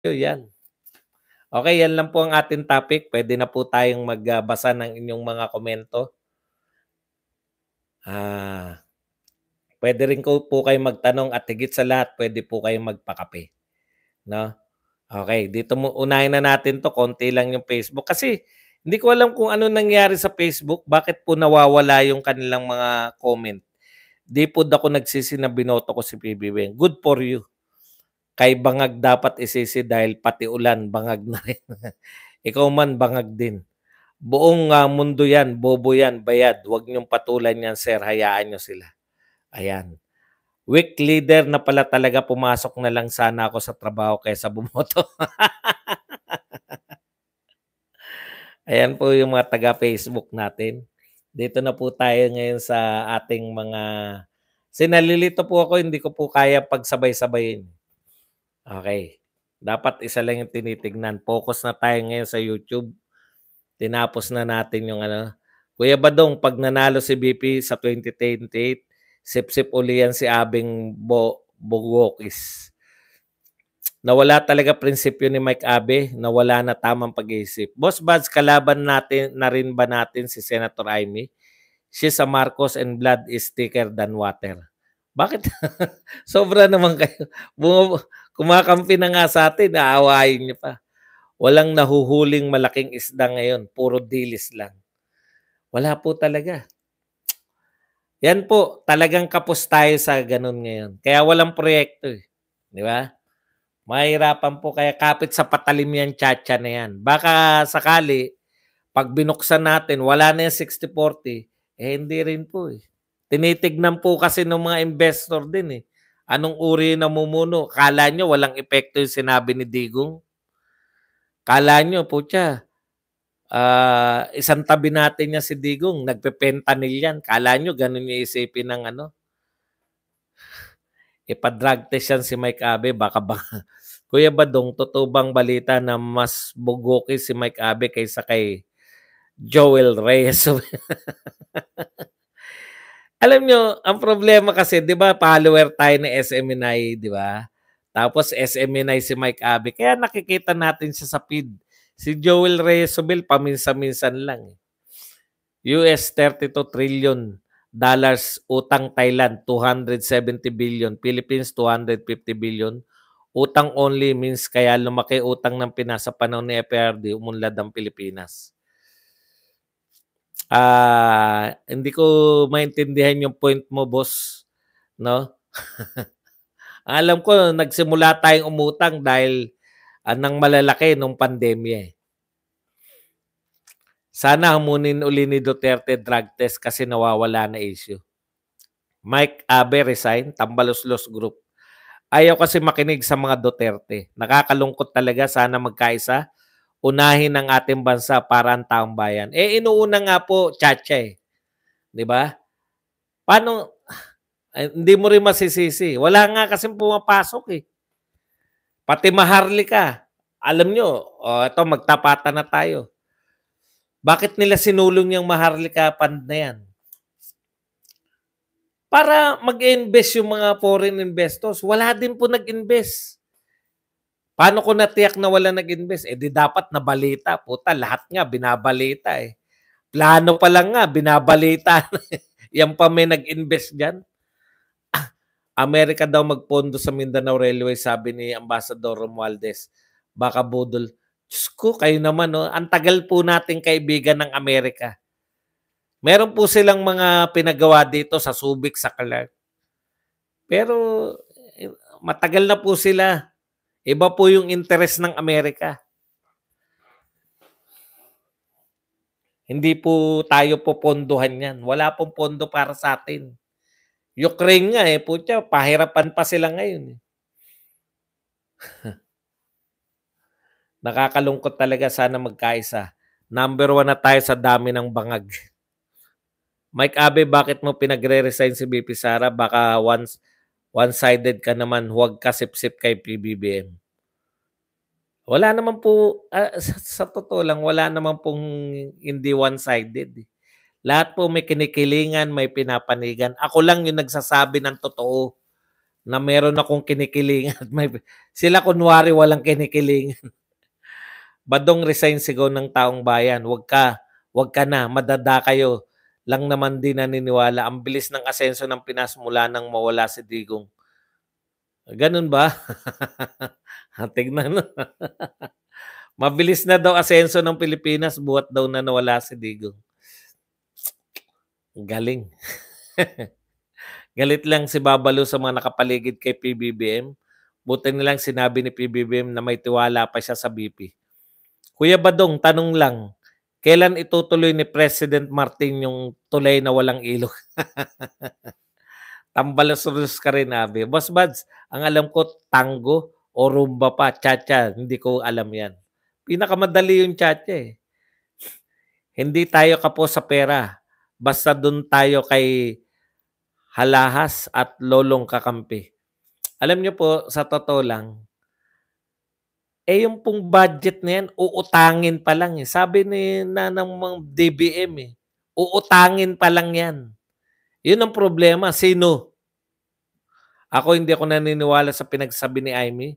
yan. Okay, yan lang po ang ating topic. Pwede na po tayong magbasa ng inyong mga komento. Pwede rin po kayo magtanong at higit sa lahat, pwede po kayong magpakape. No? Okay, dito mo unahin na natin to, konti lang yung Facebook. Kasi hindi ko alam kung ano nangyari sa Facebook, bakit po nawawala yung kanilang mga comment. Di po ako nagsisi na binoto ko si PBBM. Good for you. Kay bangag dapat isisi dahil pati ulan, bangag na rin. Ikaw man, bangag din. Buong mundo yan, bobo yan, bayad. Huwag niyong patulan yan, sir. Hayaan niyo sila. Ayan. Weak leader na pala talaga, pumasok na lang sana ako sa trabaho kaysa bumoto. Ayan po yung mga taga-Facebook natin. Dito na po tayo ngayon sa ating mga... Sinalilito po ako, hindi ko po kaya pagsabay-sabayin. Okay. Dapat isa lang yung tinitignan. Focus na tayo ngayon sa YouTube. Tinapos na natin yung ano. Kuya Badong, pag nanalo si BP sa 2028, sip-sip uli yan si Abing Bogokis. Nawala talaga prinsipyo ni Mike Abe, nawala na tamang pag-iisip. Boss Buds, kalaban natin na rin ba natin si Senator Amy? She's a Marcos and blood is thicker than water. Bakit? Sobra naman kayo. Kumakampi na nga sa atin, aawayin niyo pa. Walang nahuhuling malaking isda ngayon. Puro dilis lang. Wala po talaga. Yan po, talagang kapos tayo sa ganun ngayon. Kaya walang proyekto eh. Di ba? Mahirapan po. Kaya kapit sa patalim yan, tchatcha na yan. Baka sakali, pag binuksan natin, wala na yung 60-40, hindi rin po eh. Tinitignan po kasi ng mga investor din eh. Anong uri na namumuno? Kala nyo walang epekto yung sinabi ni Digong? Kala nyo, putya, isang tabi natin niya si Digong, nagpe-fentanyl yan. Kala nyo, ganun yung isipin ng ano? Ipa-drug test yan si Mike Abe, baka ba... Kuya Badong, totoo bang balita na mas bugoki si Mike Abe kaysa kay Joel Reyes? Alam nyo, ang problema kasi, di ba, follower tayo ng SMNI, di ba? Tapos SMNI si Mike Abe. Kaya nakikita natin siya sa feed. Si Joel Reyes paminsan-minsan lang. US 32 trillion dollars utang Thailand, 270 billion. Philippines, 250 billion. Utang only means kaya lumaki utang ng Pinas sa panahon ni FRD, umunlad ang Pilipinas. Hindi ko maintindihan yung point mo, boss, no? Alam ko nagsimula tayong umutang dahil nang malalaki nung pandemya eh. Sana hamunin uli ni Duterte drug test kasi nawawala na issue. Mike Abe resign, Tambaluslos Group. Ayaw kasi makinig sa mga Duterte. Nakakalungkot talaga, sana magkaisa. Unahin ang ating bansa para ang taong bayan. Inuuna nga po, Chacha eh. Di ba? Paano, hindi mo rin masisisi. Wala nga kasi pumapasok eh. Pati Maharlika. Alam nyo, ito magtapatan na tayo. Bakit nila sinulong yung Maharlika fund na yan? Para mag-invest yung mga foreign investors. Wala din po nag-invest. Paano ko natiyak na wala nag-invest? Di dapat nabalita. Puta, lahat nga binabalita eh. Plano pa lang nga, binabalita. Yan pa may nag-invest dyan. Amerika daw magpondo sa Mindanao Railway, sabi ni Ambassador Romualdez. Baka budol. Diyos ko, kayo naman, no? Ang tagal po nating kaibigan ng Amerika. Meron po silang mga pinagawa dito sa Subic, sa Clark. Pero matagal na po sila. Iba po yung interest ng Amerika. Hindi po tayo popondohan yan. Wala pong pondo para sa atin. Ukraine nga eh, putya, pahirapan pa sila ngayon eh. Nakakalungkot talaga, sana magkaisa. Number 1 na tayo sa dami ng bangag. Mike Abe, bakit mo pinagre-resign si BP Sara? Baka one-sided ka naman, huwag ka sip-sip kay PBBM. Wala naman po, sa totoo lang, wala naman pong hindi one-sided. Lahat po may kinikilingan, may pinapanigan. Ako lang yung nagsasabi ng totoo na meron akong kinikilingan. Sila kunwari walang kinikilingan. Badong resign sigaw ng taong bayan. Wag ka na, madada kayo. Lang naman din naniniwala. Ang bilis ng asenso ng Pinas mula nang mawala si Digong. Ganun ba? Tignan. Mabilis na daw asenso ng Pilipinas buhat daw na nawala si Digong. Galing. Galit lang si Babalo sa mga nakapaligid kay PBBM. Buti nilang sinabi ni PBBM na may tiwala pa siya sa BP. Kuya Badong, tanong lang. Kailan itutuloy ni President Martin yung tulay na walang ilog? Tambalos-ros ka rin, Abi. Boss Buds, ang alam ko, tango o rumba pa, cha-cha. Hindi ko alam yan. Pinakamadali yung cha-cha eh. Hindi tayo kapo sa pera. Basta dun tayo kay halahas at lolong kakampi. Alam niyo po, sa totoo lang, yung pong budget na yan, uutangin pa lang eh. Sabi ni ng mga DBM eh, uutangin pa lang yan. Yun ang problema. Sino? Hindi ako naniniwala sa pinagsabi ni Amy.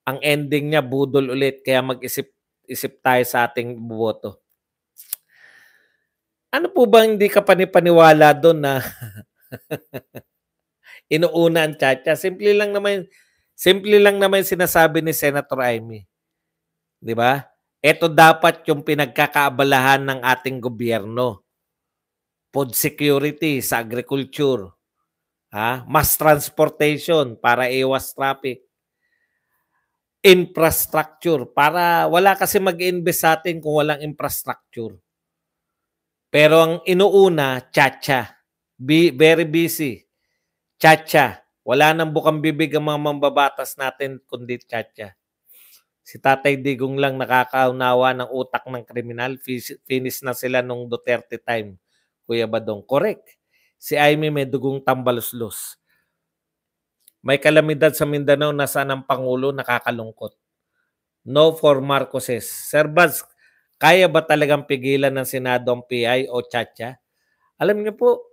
Ang ending niya, budol ulit. Kaya mag-isip tayo sa ating boto. Ano po ba hindi ka panipaniwala doon na inuuna ang tsa-tsa? Simple lang naman sinasabi ni Senator Amy. 'Di ba? Ito dapat yung pinagkakaabalahan ng ating gobyerno. Food security sa agriculture. Mass transportation para iwas traffic. Infrastructure para wala kasi mag-invest sa atin kung walang infrastructure. Pero ang inuuna, tsa-tsa. Very busy. Tsa-tsa. Wala nang bukang bibig ang mga mambabatas natin kundi tsa-tsa. Si Tatay Digong lang nakakaunawa ng utak ng kriminal. Finish na sila nung Duterte time. Kuya Badong. Correct. Si Amy may dugong tambaluslos. May kalamidad sa Mindanao na saan ang Pangulo nakakalungkot. No for Marcoses. Sir Baz, kaya ba talagang pigilan ng Senado ang PI o tsa-tsa? Alam niyo po,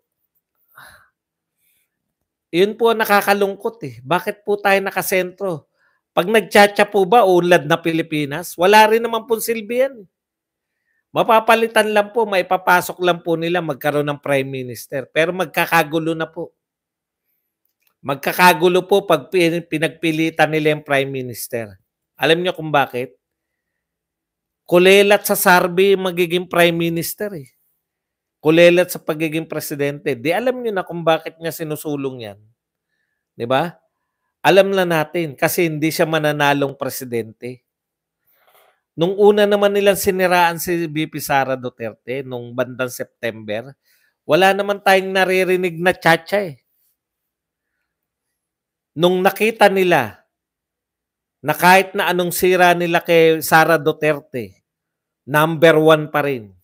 yun po ang nakakalungkot eh. Bakit po tayo nakasentro? Pag nagtsa-tsa po ba, unlad na Pilipinas? Wala rin naman po silbi yan. Mapapalitan lang po, maipapasok lang po nila magkaroon ng Prime Minister. Pero magkakagulo na po. Magkakagulo po pag pinagpilitan nila yung Prime Minister. Alam niyo kung bakit? Kulelat sa Sarbi magiging Prime Minister eh. Kulelat sa pagiging presidente. Di alam niyo na kung bakit niya sinusulong yan. Di ba? Alam na natin kasi hindi siya mananalong presidente. Nung una naman nilang siniraan si VP Sara Duterte nung bandang September, wala naman tayong naririnig na tsa-tsa eh. Nung nakita nila na kahit na anong sira nila kay Sara Duterte, number 1 pa rin.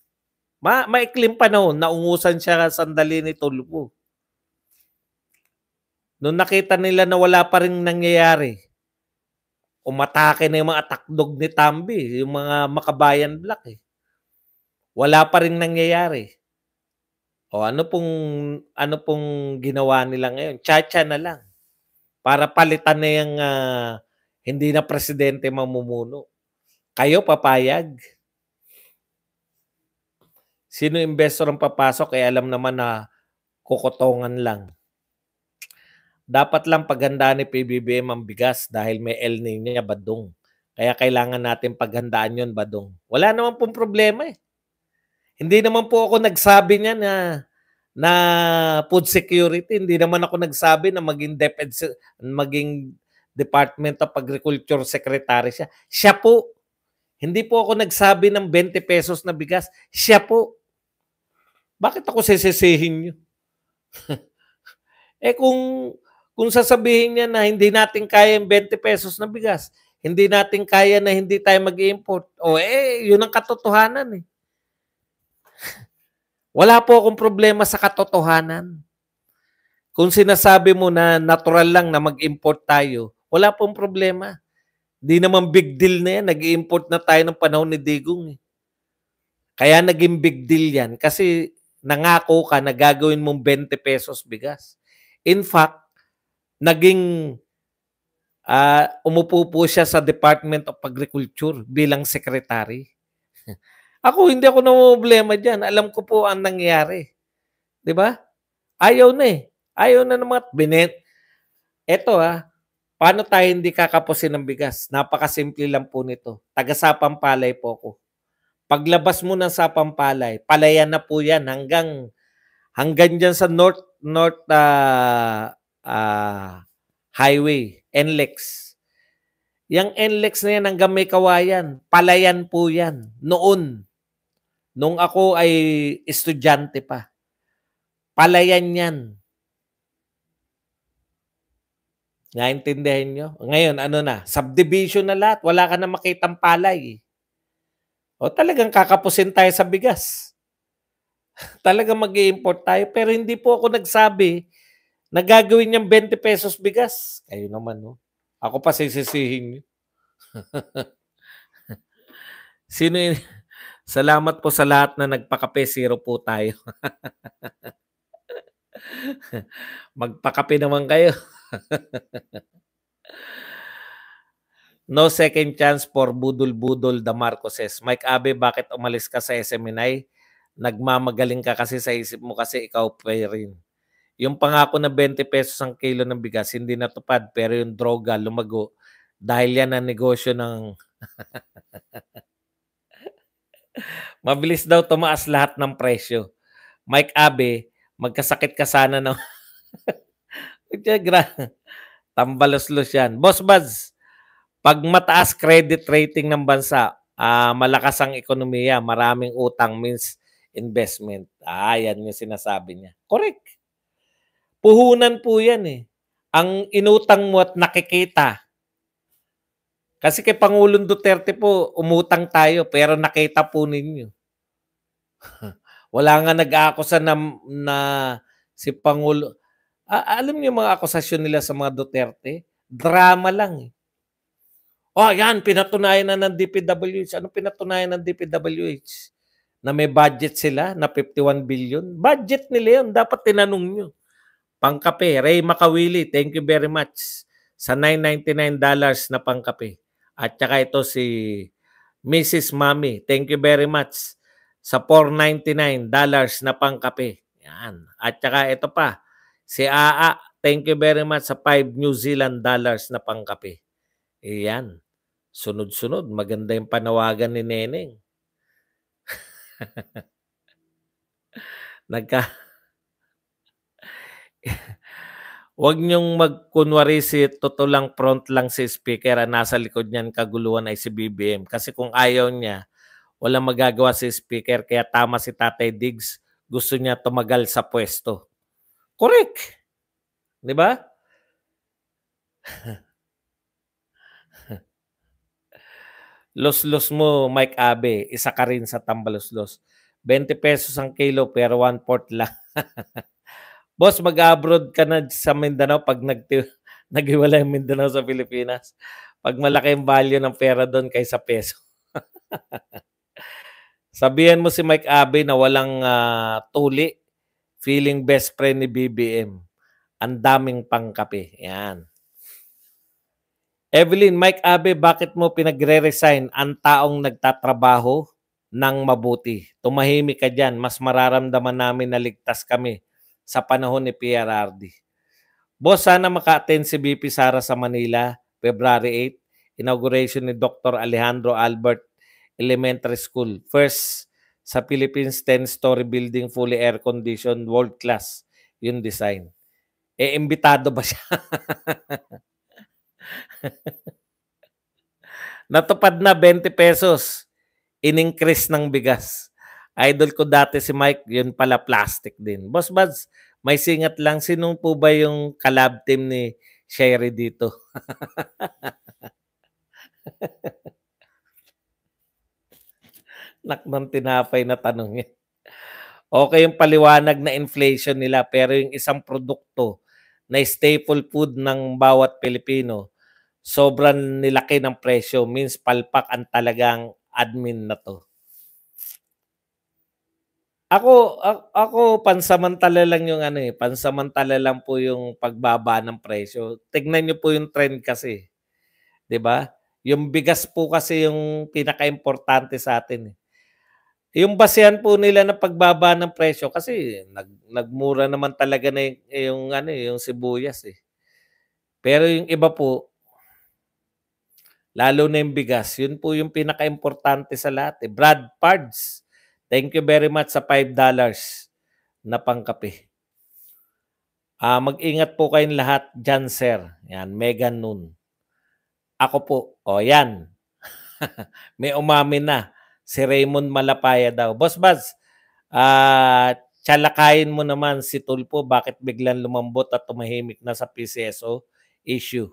Maikling panahon, naungusan siya sandali ni Tulfo. Nung nakita nila na wala pa rin nangyayari, umatake na yung mga takdog ni Tambi, yung mga Makabayan Black eh. Wala pa rin nangyayari. O ano pong ginawa nila ngayon? Tsa-tsa na lang. Para palitan na yung hindi na presidente mamumuno. Kayo papayag? Sino investor ang papasok alam naman na kukotongan lang. Dapat lang paghandaan ni PBBM ang bigas dahil may El Niño niya, Badong. Kaya kailangan natin paghandaan yun, Badong. Wala naman pong problema eh. Hindi naman po ako nagsabi niya na food security. Hindi naman ako nagsabi na maging Department of Agriculture Secretary siya. Siya po. Hindi po ako nagsabi ng 20 pesos na bigas. Siya po. Bakit ako sisisihin niyo? Kung sasabihin niya na hindi natin kaya yung 20 pesos na bigas, hindi natin kaya na hindi tayo mag-import, yun ang katotohanan eh. Wala po akong problema sa katotohanan. Kung sinasabi mo na natural lang na mag-import tayo, wala pong problema. Di naman big deal na yan. Nag-import na tayo ng panahon ni Digong. Kaya naging big deal yan kasi nangako ka na gagawin mong 20 pesos bigas. In fact, naging umupo po siya sa Department of Agriculture bilang secretary. Ako, hindi ako namomroblema diyan. Alam ko po ang nangyayari, 'di ba? Ayaw na, eh. Ayaw na ng mga eto, paano tayo hindi kakapusin ng bigas? Napakasimple lang po nito. Taga-Sapampalay po ako. Paglabas mo ng Sapampalay, palayan na po 'yan hanggang diyan sa North Highway, NLEX. Yang NLEX na 'yan hanggang may kawayan, palayan po 'yan noon. Nung ako ay estudyante pa. Palayan 'yan. Naintindihan niyo? Ngayon ano na, subdivision na lahat, wala ka na makitang palay. O talagang kakapusin tayo sa bigas. Talagang mag-i-import tayo pero hindi po ako nagsabi na gagawin niyang 20 pesos bigas. Kayo naman, no? Ako pa sisisihin niyo. Sino yun? Salamat po sa lahat na nagpakape, zero po tayo. Magpakape naman kayo. No second chance for budol-budol the Marcoses. Mike Abe, bakit umalis ka sa SMNI? Nagmamagaling ka kasi sa isip mo kasi ikaw pa rin. Yung pangako na 20 pesos ang kilo ng bigas, hindi natupad pero yung droga lumago dahil yan ang negosyo ng mabilis daw tumaas lahat ng presyo. Mike Abe, magkasakit ka sana ng tambalos-los yan. Boss Buzz, pag mataas credit rating ng bansa, malakas ang ekonomiya, maraming utang means investment. Yan yung sinasabi niya. Correct. Puhunan po yan eh. Ang inutang mo at nakikita. Kasi kay Pangulong Duterte po, umutang tayo pero nakita po ninyo. Wala nga nag-aakusa na si Pangulo. Alam niyo mga akusasyon nila sa mga Duterte? Drama lang eh. Yan, pinatunayan na ng DPWH. Ano pinatunayan ng DPWH? Na may budget sila na 51 billion. Budget nila yun. Dapat tinanong nyo. Pangkape, Ray Makawili, thank you very much sa $9.99 na pangkape. At saka ito si Mrs. Mami, thank you very much sa $4.99 na pangkape. Yan. At saka ito pa, si Aa, thank you very much sa 5 New Zealand dollars na pangkape. Iyan. Sunod-sunod, maganda yung panawagan ni Neneng. Huwag niyong magkunwari totoo lang front lang si speaker nasa likod niyan kaguluhan ay si BBM. Kasi kung ayaw niya, walang magagawa si speaker kaya tama si Tatay Diggs. Gusto niya tumagal sa pwesto. Correct. Di ba? Los-los mo, Mike Abe. Isa ka rin sa tambalos-los. 20 pesos ang kilo pero 1/4 lang. Boss, mag-abroad ka na sa Mindanao pag naghiwalay ang Mindanao sa Pilipinas. Pag malaki ang value ng pera doon kaysa peso. Sabihan mo si Mike Abe na walang tuli. Feeling best friend ni BBM. Ang daming pangkape. Yan. Evelyn, Mike Abe, bakit mo pinagre-resign ang taong nagtatrabaho ng mabuti? Tumahimik ka dyan. Mas mararamdaman namin na ligtas kami sa panahon ni PRRD. Boss, sana maka-attend si BP Sara sa Manila, February 8, inauguration ni Dr. Alejandro Albert Elementary School. First sa Philippines 10-story building, fully air-conditioned, world-class yung design. Imbitado ba siya? Natupad na 20 pesos. In-increase ng bigas. Idol ko dati si Mike, yun pala plastic din. Boss Buds, may singat lang. Sino po ba yung collab team ni Sherry dito? Naknang tinapay na tanong yan. Okay yung paliwanag na inflation nila pero yung isang produkto na staple food ng bawat Pilipino, sobrang nilaki ng presyo. Means palpak ang talagang admin na to. Ako pansamantala lang yung ano, pansamantala lang po yung pagbaba ng presyo. Tignan niyo po yung trend kasi, 'di ba? Yung bigas po kasi yung pinakaimportante sa'tin, eh. Yung basehan po nila ng pagbaba ng presyo kasi nagmura naman talaga na yung ano, yung sibuyas, eh. Pero yung iba po, lalo na yung bigas, yun po yung pinakaimportante sa lahat, eh. Brad Pards, thank you very much sa $5 na pangkape. Mag-ingat po kayong lahat diyan, sir. Yan, Megan Noon. Ako po, yan. May umamin na. Si Raymond Malapaya daw. Boss Baz, tsalakayin mo naman si Tulfo bakit biglang lumambot at tumahimik na sa PCSO issue.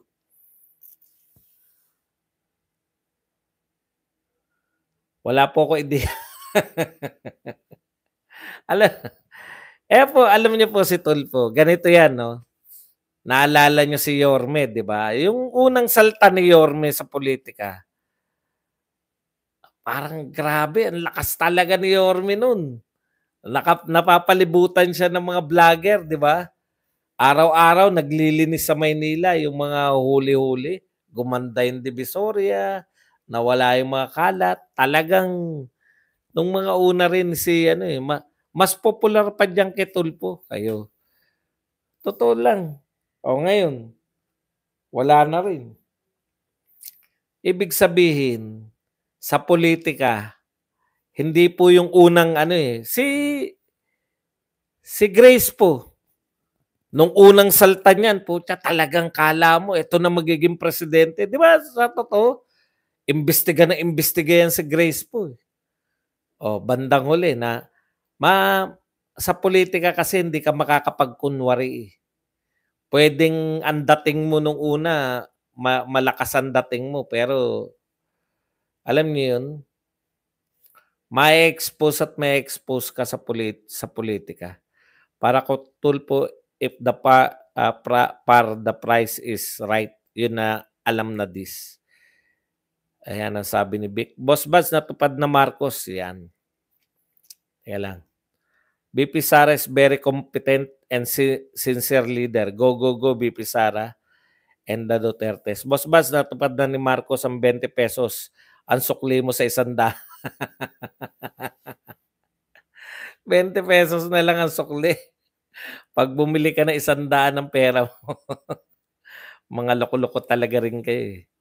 Wala po ko ideya. Alam, alam niyo po si Tulfo, ganito yan, no? Naalala niyo si Yorme, di ba? Yung unang salta ni Yorme sa politika, parang grabe, ang lakas talaga ni Yorme nun. Napapalibutan siya ng mga vlogger, di ba? Araw-araw naglilinis sa Maynila yung mga huli-huli. Gumanda yung Divisoria, nawala yung mga kalat. Talagang nung mga una rin si mas popular pa diyan kay Tulfo. Kayo. Totoo lang. O ngayon, wala na rin. Ibig sabihin, sa politika, hindi po yung unang si Grace po. Nung unang salta niyan, putya talagang kala mo ito na magiging presidente. Di ba? Sa totoo, imbestiga na imbestiga yan si Grace po. O, bandang huli na sa politika kasi hindi ka makakapagkunwari. Pwedeng ang dating mo nung una, malakas ang dating mo. Pero, alam niyo yun, ma-expose at ma-expose ka sa politika. Para ko Tulfo, if the price is right, yun na alam na this. Ayan ang sabi ni Vic. Boss Baz, natupad na Marcos. Yan. Kaya lang. BP Sara is very competent and sincere leader. Go, go, go, BP Sara and the Dutertes. Boss Baz, natupad na ni Marcos ang 20 pesos. Ang sukli mo sa 100. 20 pesos na lang ang sukli. Pag bumili ka na 100 ng pera mo. Mga loko-loko talaga rin kayo, eh.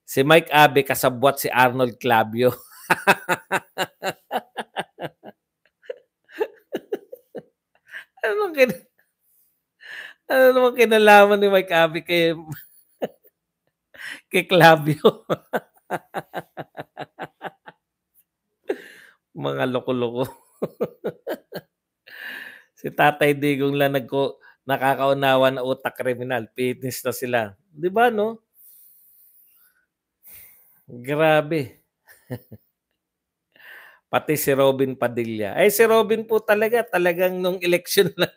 Si Mike Abe kasabwat si Arnold Clavio. Ano naman kinalaman ni Mike Abe kay Clavio? Mga loko-loko. Si Tatay Digong lang nakakaunawa na utak kriminal. Fitness na sila. Di ba, no? Grabe. Pati si Robin Padilla. Si Robin po talagang nung election lang.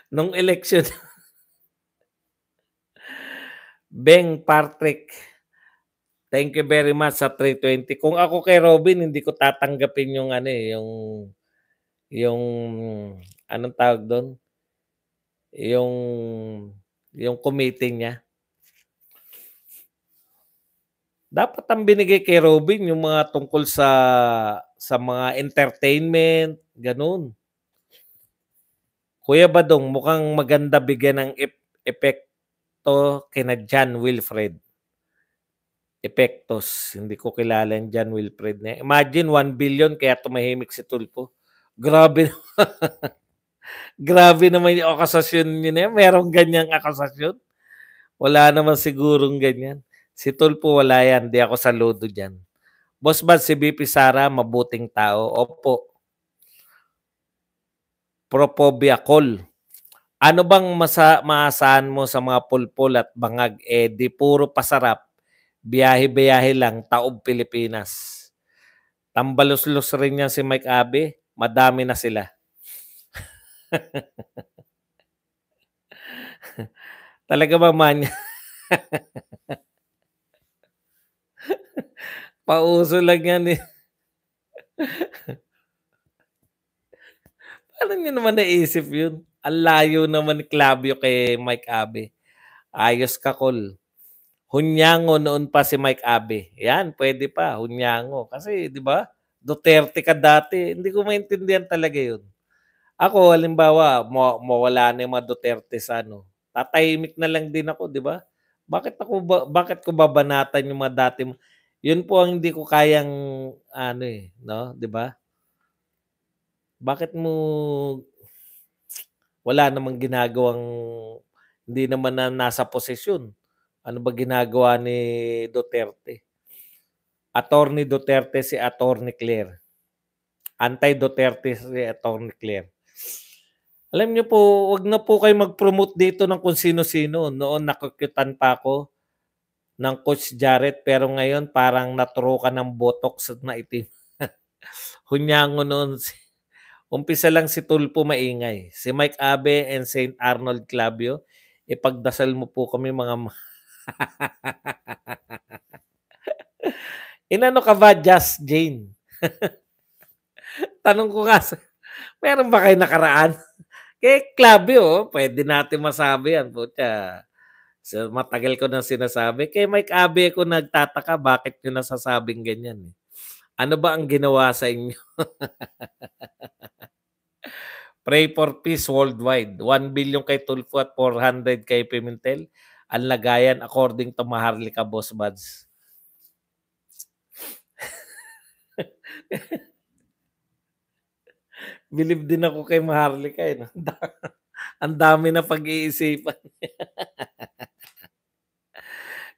Nung election. Beng Patrick. Thank you very much sa 320. Kung ako kay Robin, hindi ko tatanggapin yung yung anong tawag doon? Yung committee niya. Dapat ang binigay kay Robin yung mga tungkol sa mga entertainment, ganun. Kuya Badong, mukhang maganda bigyan ng epekto kina John Wilfred. Epektos. Hindi ko kilala yung John Wilfred niya. Imagine 1 billion kaya tumahimik si Tulfo. Grabe. Grabe naman yung akasasyon niya. Merong ganyang akasasyon. Wala naman sigurong ganyan. Si Tulfo wala yan. Di ako saludo dyan. Boss Bad, si BP Sara, mabuting tao. Opo. Propobia call. Ano bang maasahan mo sa mga pulpul at bangag? Di puro pasarap. Biyahe-biyahe lang, taob Pilipinas. Tambalos-los rin yan si Mike Abe. Madami na sila. Talaga ba man? Pauso lang yan, eh. naman naisip yun? Ang layo naman ni Clavio kay Mike Abe. Ayos ka, Col. Hunyango noon pa si Mike Abe. Yan, pwede pa, Hunyango. Kasi, di ba, Duterte ka dati. Hindi ko maintindihan talaga yun. Ako, halimbawa, mawala na yung mga Duterte sa ano. Tatahimik na lang din ako, di ba? Bakit ko babanatan yung mga dati mo? Yun po ang hindi ko kayang ano eh, no, di ba? Bakit mo wala namang ginagawang hindi naman na nasa posisyon? Ano ba ginagawa ni Duterte? Attorney Duterte si Attorney Claire. Anti-Duterte si Attorney Claire. Alam niyo po, wag na po kayo mag-promote dito ng kung sino-sino. Noon nakukyutan pa ako ng Coach Jarrett pero ngayon parang naturukan ng botox na itim. Hunyango noon. Umpisa lang si Tulpo maingay. Si Mike Abe and St. Arnold Clavio, ipagdasal mo po kami mga inano ka ba, Just Jane? Tanong ko nga, meron ba kayo nakaraan? Kay Clavio, pwede natin masabi yan. Putya, so, matagal ko nang sinasabi. Kay Mike Abe ko nagtataka, bakit nyo nasasabing ganyan? Ano ba ang ginawa sa inyo? Pray for peace worldwide. 1 billion kay Tulfo at 400 kay Pimentel. Ang lagayan according to Maharlika Boss Buds. Believe din ako kay Maharlika. Eh. Ang dami na pag-iisipan.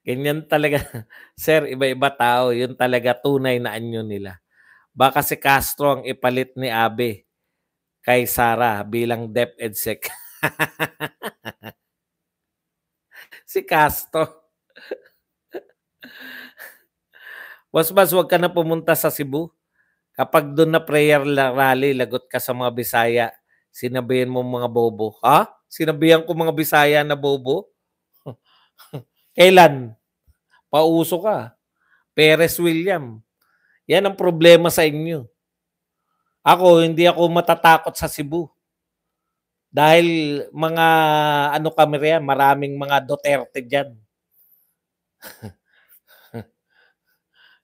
Ganyan talaga. Sir, iba-iba tao. Yun talaga tunay na anyo nila. Baka si Castro ang ipalit ni Abe kay Sara bilang DepEdsec. Si Castro. Mas wag ka na pumunta sa Cebu. Kapag doon na prayer rally, lagot ka sa mga Bisaya, sinabihan mo mga bobo. Ha? Sinabihan ko mga Bisaya na bobo? Kailan? Pauso ka. Perez William. Yan ang problema sa inyo. Ako, hindi ako matatakot sa Cebu. Dahil mga ano kami riyan, maraming mga Duterte dyan.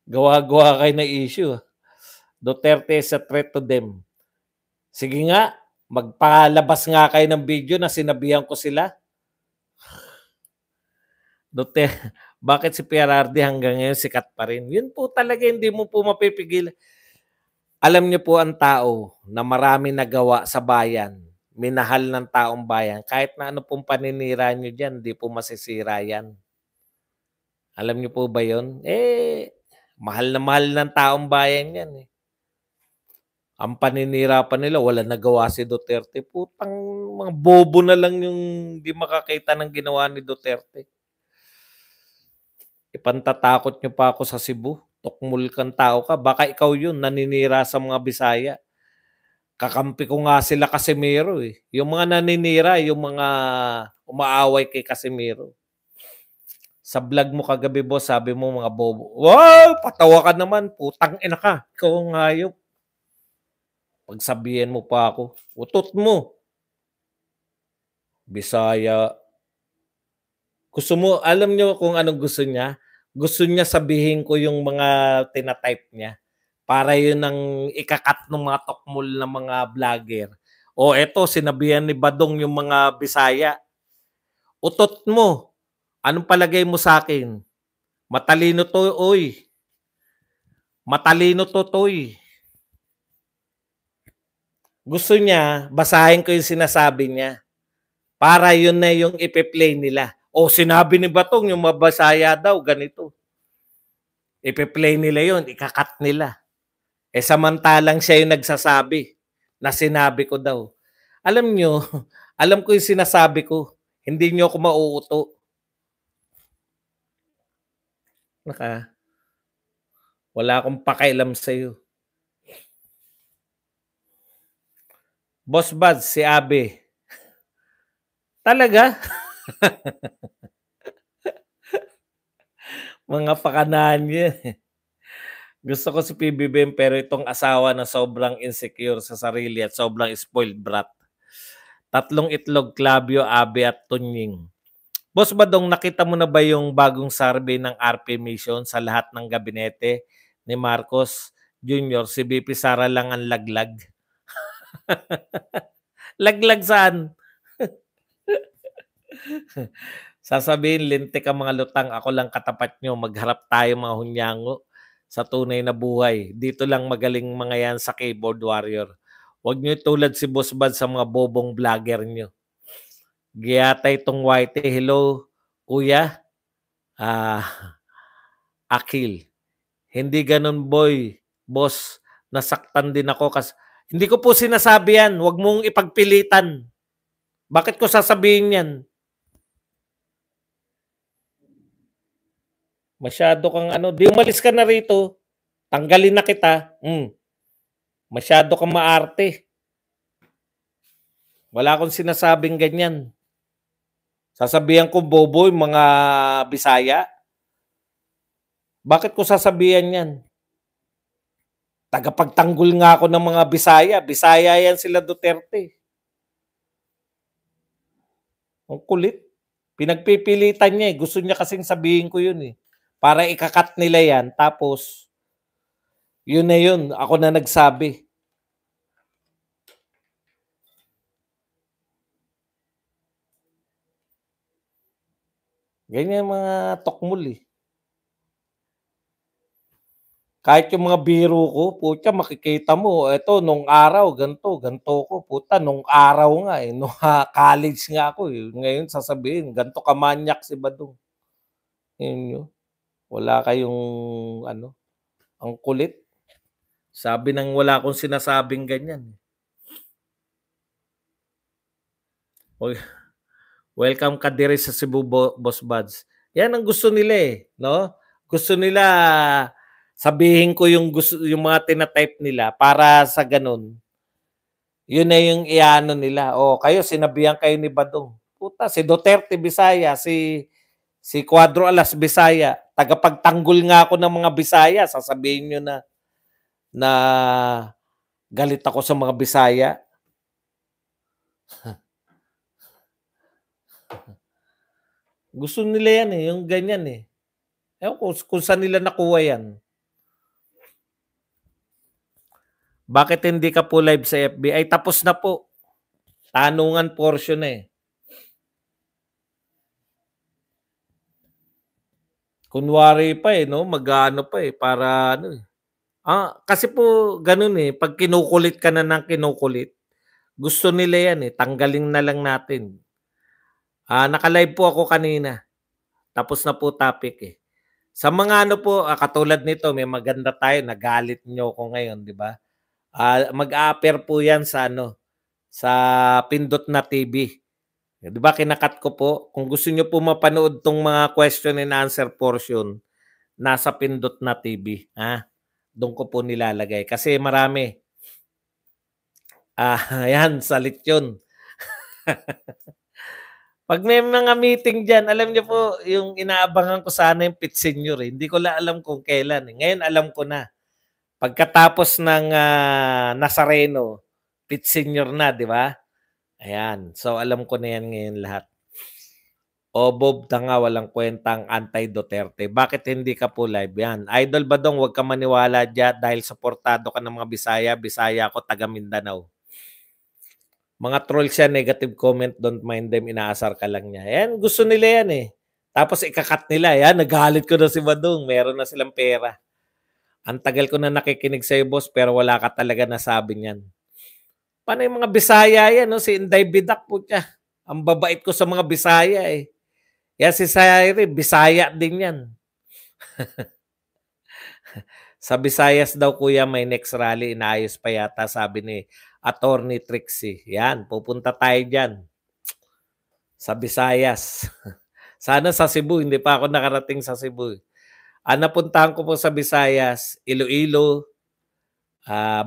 Gawa-gawa kayo na issue. Duterte is a threat to them. Sige nga, magpalabas nga kayo ng video na sinabihan ko sila. Duterte, bakit si PRRD hanggang ngayon sikat pa rin? Yun po talaga, hindi mo po mapipigil. Alam niyo po ang tao na marami nagawa sa bayan, minahal ng taong bayan, kahit na ano pong paninira niyo dyan, hindi po masisira yan. Alam niyo po ba yun? Mahal na mahal ng taong bayan yan eh. Ang paninira pa nila, wala nagawa si Duterte. Putang mga bobo na lang yung di makakita ng ginawa ni Duterte. Ipantatakot niyo pa ako sa Cebu. Tukmul kang tao ka. Baka ikaw yun, naninira sa mga Bisaya. Kakampi ko nga sila Casimiro eh. Yung mga naninira, yung mga umaaway kay Casimiro. Sa vlog mo kagabi, boss, sabi mo mga bobo. Wow! Patawa ka naman. Putang ina ka. Ikaw ang hayop. Pagsabihin mo pa ako, utot mo. Bisaya. Gusto mo, alam nyo kung anong gusto niya? Gusto niya sabihin ko yung mga tinatype niya. Para yun ang ikakat ng mga tokmol na mga vlogger. O eto, sinabihan ni Badong yung mga Bisaya. Utot mo. Anong palagay mo sa akin? Matalino to, oy. Matalino to, toy. Gusto niya, basahin ko yung sinasabi niya. Para yun na yung ipe-play nila. O sinabi ni Batong, yung mabasaya daw, ganito. Ipe-play nila yun, ikakat nila. Samantalang siya yung nagsasabi na sinabi ko daw. Alam nyo, alam ko yung sinasabi ko. Hindi nyo ako mauuto. Wala akong pakialam sa'yo. Boss Bud, si Abe. Talaga? Mga pakanahan niya. Gusto ko si PBBM pero itong asawa na sobrang insecure sa sarili at sobrang spoiled brat. Tatlong itlog, Clavio, Abe at Tunying. Boss Badong, nakita mo na ba yung bagong survey ng RP Mission sa lahat ng gabinete ni Marcos Jr.? Si VP Sara lang ang laglag. Laglag saan? Sasabihin, lintik ang mga lutang. Ako lang katapat nyo. Magharap tayo mga hunyango sa tunay na buhay. Dito lang magaling mga yan sa keyboard warrior. Huwag nyo tulad si Boss Bad sa mga bobong vlogger nyo. Giyatay tong white. Hello, kuya. Akil. Hindi ganun, boy. Boss, nasaktan din ako kasi hindi ko po sinasabi yan. Huwag mong ipagpilitan. Bakit ko sasabihin yan? Masyado kang ano. Di umalis ka na rito. Tanggalin na kita. Masyado kang maarte. Wala akong sinasabing ganyan. Sasabihan ko bobo yung mga Bisaya. Bakit ko sasabihan yan? Tagapagtanggol nga ako ng mga Bisaya. Bisaya yan sila Duterte. Ang kulit. Pinagpipilitan niya eh. Gusto niya kasing sabihin ko yun eh. Para ikakat nila yan. Tapos, yun na yun. Ako na nagsabi. Ganyan mga tokmul eh. Kahit yung mga biro ko, puta, makikita mo, eto, nung araw, ganto ko, puta, nung araw nga eh, nung college nga ako eh. Ngayon sasabihin, ganto kamanyak si Badong. Yun yun. Wala kayong, ano, ang kulit. Sabi nang wala akong sinasabing ganyan. Oy, welcome ka dire sa Cebu, Boss Buds. Yan ang gusto nila eh, no? Gusto nila sabihin ko yung gusto, yung mga tina-type nila para sa ganun. Yun na yung iano nila. O kayo sinabihan kayo ni Badong. Puta, si Duterte Bisaya, si Cuadro Alas Bisaya. Tagapagtanggol nga ako ng mga Bisaya. Sasabihin nyo na galit ako sa mga Bisaya. Gusto nila yan eh, yung ganyan eh. Ewan ko kung saan nila nakuha yan. Bakit hindi ka po live sa FB? Ay tapos na po. Tanungan portion eh. Kunwari pa eh, no? Mag-ano pa eh, para ano eh. Kasi po ganun eh, pag kinukulit ka na ng kinukulit, gusto nila yan eh, tanggalin na lang natin. Naka-live po ako kanina. Tapos na po topic eh. Sa mga ano po, katulad nito, may maganda tayo, nagalit nyo ko ngayon, di ba? Mag-a-appear po yan sa ano, sa Pindot na TV. Di ba kinakat ko po? Kung gusto nyo po mapanood tong mga question and answer portion, nasa Pindot na TV. Doon ko po nilalagay. Kasi marami. Ayan, salit yun. Pag may mga meeting dyan, alam niyo po, yung inaabangan ko sana yung Pit Senior. Hindi ko lang alam kung kailan. Ngayon alam ko na. Pagkatapos ng Nazareno, Pit Senior na, di ba? Ayan. So, alam ko na yan ngayon lahat. Bob, tanga, walang kwentang anti-Duterte. Bakit hindi ka po live? Yan. Idol Badong, huwag ka maniwala dyan dahil supportado ka ng mga Bisaya. Bisaya ako, taga Mindanao. Mga trolls siya, negative comment, don't mind them, inaasar ka lang niya. Yan, gusto nila yan eh. Tapos ikakat nila, yan, nagalit ko na si Badong, meron na silang pera. Ang tagal ko na nakikinig sa'yo, boss, pero wala ka talaga nasabi niyan. Paano yung mga Bisaya yan, no? Si Inday Bidak po siya. Ang babait ko sa mga Bisaya eh. Yan si Sayri, Bisaya din yan. Sa Visayas daw, kuya, may next rally, inaayos pa yata, sabi ni Attorney Trixie. Yan, pupunta tayo dyan. Sa Visayas. Sana sa Cebu, hindi pa ako nakarating sa Cebu. Napuntahan ko po sa Visayas, Iloilo,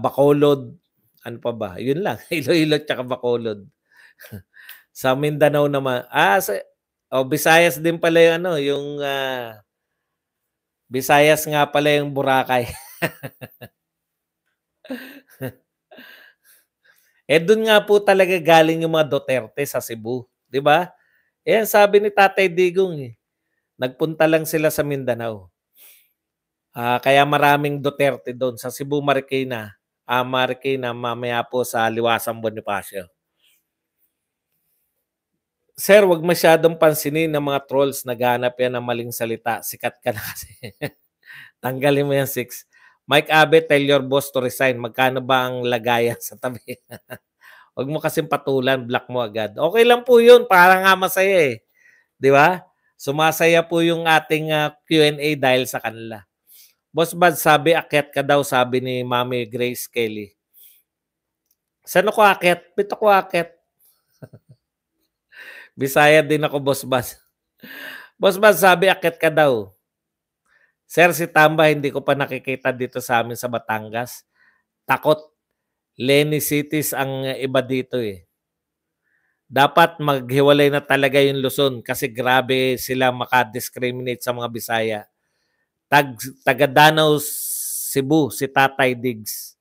Bacolod, ano pa ba? Yun lang, Iloilo tsaka Bacolod. Sa Mindanao naman, Visayas din pala yung ano, yung Visayas nga pala yung Boracay. Eh, do'n nga po talaga galing yung mga Duterte sa Cebu, 'di ba? Eh, ang sabi ni Tatay Digong, eh, nagpunta lang sila sa Mindanao. Kaya maraming Duterte do'n sa Cebu, Marikina. Marikina mamaya po sa Liwasang Bonifacio. Sir, 'wag masyadong pansinin ng mga trolls, naghahanap yan ng maling salita, sikat ka na kasi. Tanggalin mo yan, Six. Mike Abe, tell your boss to resign. Magkano ba ang lagayan sa tabi? Wag mo kasing patulan, block mo agad. Okay lang po yun, para nga masaya eh. Di ba? Sumasaya po yung ating Q&A dahil sa kanila. Boss Bad, sabi, akyat ka daw, sabi ni Mami Grace Kelly. Saan ako akyat? Pito ko akyat. Bisaya din ako, Boss Bad. Boss Bad, sabi, akyat ka daw. Sir, si Tamba, hindi ko pa nakikita dito sa amin sa Batangas. Takot. Lenny Cities ang iba dito eh. Dapat maghiwalay na talaga yung Luzon kasi grabe sila makadiscriminate sa mga Bisaya. Taga Danau, Cebu, si Tatay Diggs.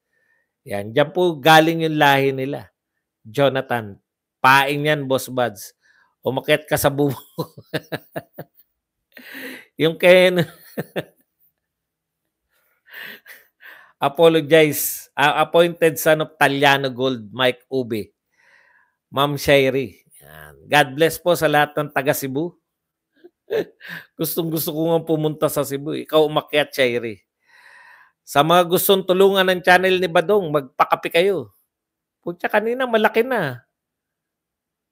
Yan, diyan po galing yung lahi nila. Jonathan, paing yan, Boss Buds. Umakyat ka sa bubo. Yung kay apologize. Appointed son of Taliano Gold, Mike Ube. Ma'am Shairi. Yan. God bless po sa lahat ng taga Cebu. Gustong-gusto ko nga pumunta sa Cebu. Ikaw umakyat, Shairi. Sa mga gustong tulungan ng channel ni Badong, magpakapi kayo. Pucha, kanina malaki na.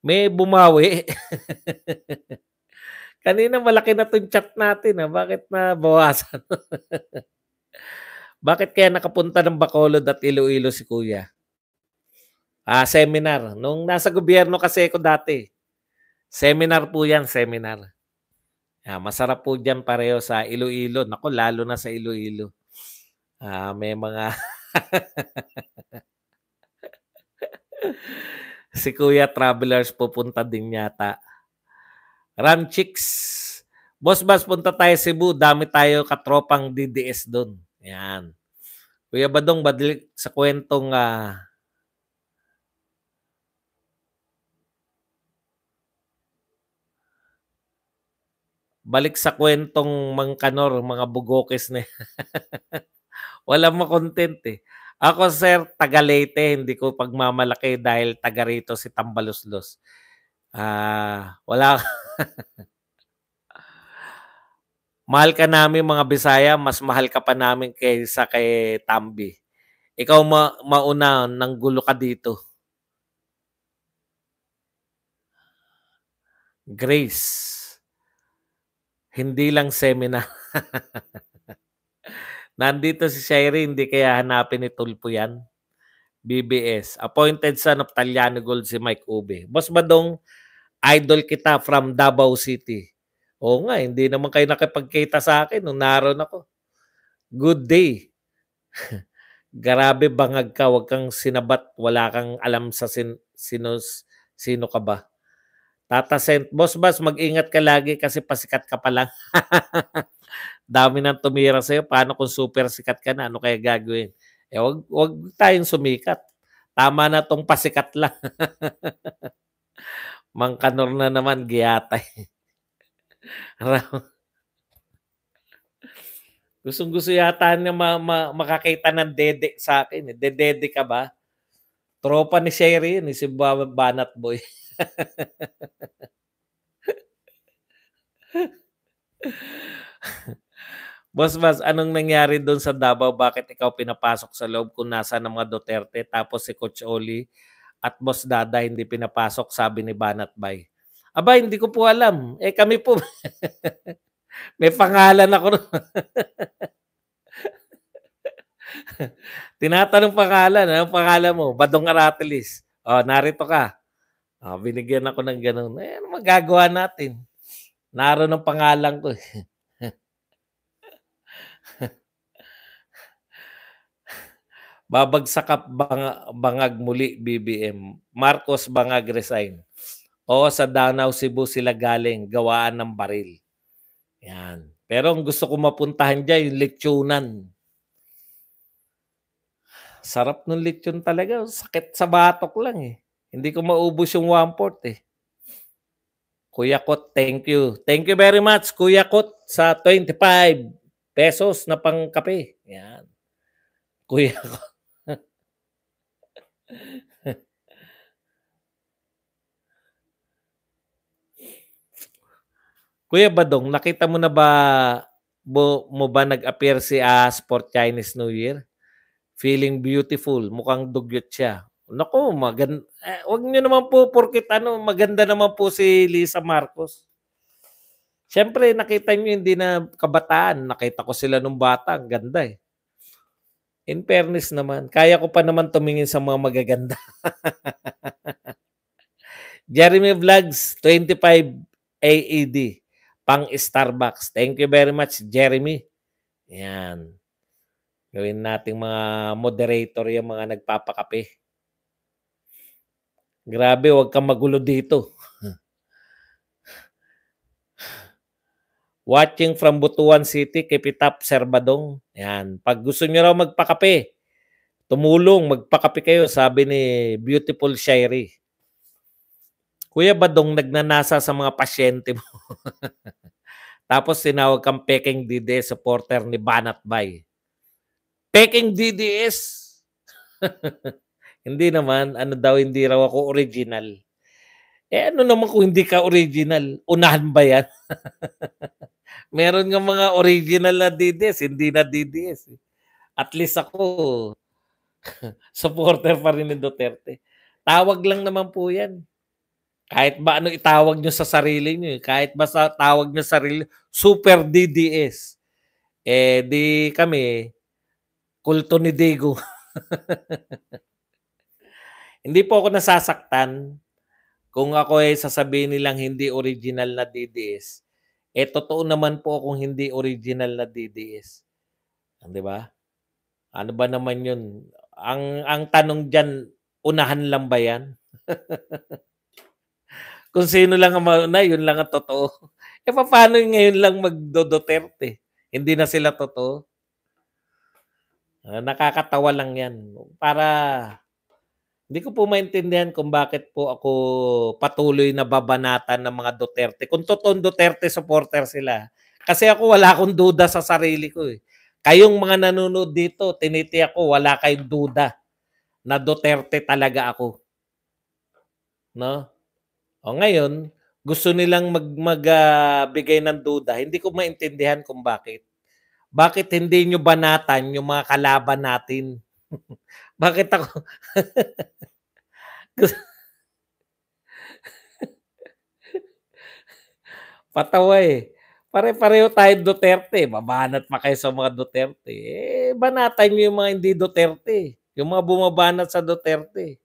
May bumawi. Kanina malaki na itong chat natin. Bakit na bawasan? Bakit kaya nakapunta ng Bacolod at Iloilo si Kuya? Seminar. Nung nasa gobyerno kasi ako dati. Seminar po yan, seminar. Masarap po dyan pareho sa Iloilo. Naku, lalo na sa Iloilo. May mga... si Kuya Travelers pupunta din yata. Ram Chicks. Boss Bas, punta tayo Cebu. Dami tayo katropang DDS doon. Yan. Kuya Badong, balik sa kwentong... balik sa kwentong Mangkanor, mga bugokes na. Walang makontent eh. Ako sir, taga Leyte, hindi ko pagmamalaki dahil taga rito si Tambaluslos. Wala. Mahal ka namin mga Bisaya, mas mahal ka pa namin kaysa kay Tambi. Ikaw mauna, nang gulo ka dito. Grace. Hindi lang seminar. Nandito si Shairi, hindi kaya hanapin ni Tulpo yan. BBS. Appointed son of Taliano Gold si Mike Ube. Boss Badong, idol kita from Davao City. Oo nga, hindi naman kayo nakipagkita sa akin nung naroon ako. Good day. Grabe bangag ka, wag kang sinabat, wala kang alam sa sino ka ba. Tata Sent, Boss Bas, mag-ingat ka lagi kasi pasikat ka pa lang. Dami nang tumira sa'yo. Paano kung super sikat ka na? Ano kaya gagawin? Wag tayong sumikat. Tama na tong pasikat lang. Mangkanor na naman, giyatay. Gustong-gusto yata niya makakita ng dede sa akin. Dedede ka ba? Tropa ni Sherry yun, si Banat Boy. Boss Bas, anong nangyari doon sa Davao? Bakit ikaw pinapasok sa loob kung nasa ng mga Duterte tapos si Coach Oli at Boss Dada hindi pinapasok, sabi ni Banat Bay? Aba, hindi ko po alam. Kami po. May pangalan ako. Tinatanong pangalan. Anong pangalan mo? Badong Aratilis. Narito ka. Binigyan ako ng ganun. Ano magagawa natin? Naroon ang pangalan ko. Babagsak ka bangag muli, BBM. Marcos Bangag resign. Sa Danau, Cebu sila galing. Gawaan ng baril. Yan. Pero ang gusto ko mapuntahan dyan, yung lechonan. Sarap nung lechon talaga, sakit sa batok lang, eh. Hindi ko maubos yung 1/4, eh. Kuya Kot, thank you. Thank you very much, Kuya Kot, sa ₱25 na pangkape. Yan, Kuya Kot. Kuya Badong, nakita mo na ba mo ba nag-appear si Ahas for Chinese New Year? Feeling beautiful, mukhang dugyot siya. Naku, 'wag niyo naman po porket ano, maganda naman po si Lisa Marcos. Siyempre nakita niyo hindi na kabataan, nakita ko sila nung bata, ang ganda, eh. In fairness naman, kaya ko pa naman tumingin sa mga magaganda. Jeremy Vlogs, 25 AED, pang Starbucks. Thank you very much, Jeremy. Yan. Gawin nating mga moderator yung mga nagpapakape. Grabe, wag kang magulo dito. Watching from Butuan City, keep it up, Sir Badong. Yan. Pag gusto niyo raw magpakape, tumulong, magpakape kayo, sabi ni Beautiful Sherry. Kuya Badong, nagnanasa sa mga pasyente mo. Tapos tinawag kang peking DDS supporter ni Banat Bay. Peking DDS? Hindi naman, ano daw, hindi raw ako original. Eh ano naman kung hindi ka original? Unahan ba yan? Meron nga mga original na DDS, hindi na DDS. At least ako, supporter pa rin ni Duterte. Tawag lang naman po yan. Kahit ba ano itawag nyo sa sarili nyo, eh. Kahit ba sa tawag nyo sa sarili, super DDS. Eh di kami, kulto ni Digo. Hindi po ako nasasaktan kung ako ay sasabihin nilang hindi original na DDS. Eh totoo naman po akong hindi original na DDS. 'Di ba? Ano ba naman 'yun? Ang tanong diyan, unahan lang ba 'yan? Kung sino lang ang mauna, 'yun lang ang totoo. Eh paano ngayon lang magdo-Duterte? Hindi na sila totoo? Nakakatawa lang 'yan. Para hindi ko po maintindihan kung bakit po ako patuloy na babanatan ng mga Duterte. Kung totoong Duterte supporter sila. Kasi ako wala akong duda sa sarili ko, eh. Kayong mga nanonood dito, tinitiyak ko wala kayong duda na Duterte talaga ako, 'no? O ngayon, gusto nilang bigay ng duda, hindi ko maintindihan kung bakit. Bakit hindi niyo banatan yung mga kalaban natin? Bakit ako patawa, eh. Pare-pareho tayong Duterte, babanat pa kayo sa mga Duterte. Eh, banatan niyo yung mga hindi Duterte, yung mga bumabanat sa Duterte.